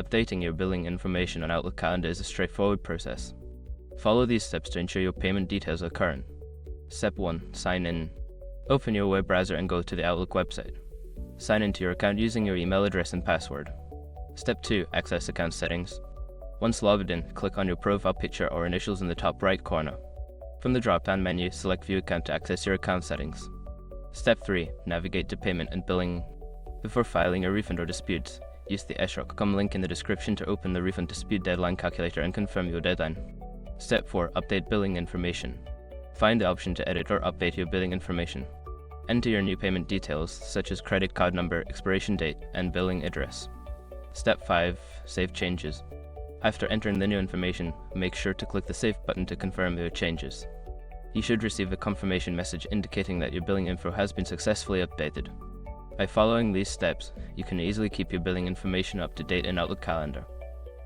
Updating your billing information on Outlook Calendar is a straightforward process. Follow these steps to ensure your payment details are current. Step 1. Sign in. Open your web browser and go to the Outlook website. Sign into your account using your email address and password. Step 2. Access account settings. Once logged in, click on your profile picture or initials in the top right corner. From the drop-down menu, select View Account to access your account settings. Step 3. Navigate to Payment and Billing. Before filing a refund or dispute, use the SROC.com link in the description to open the refund dispute deadline calculator and confirm your deadline. Step 4. Update billing information. Find the option to edit or update your billing information. Enter your new payment details, such as credit card number, expiration date, and billing address. Step 5. Save changes. After entering the new information, make sure to click the Save button to confirm your changes. You should receive a confirmation message indicating that your billing info has been successfully updated. By following these steps, you can easily keep your billing information up to date in Outlook Calendar.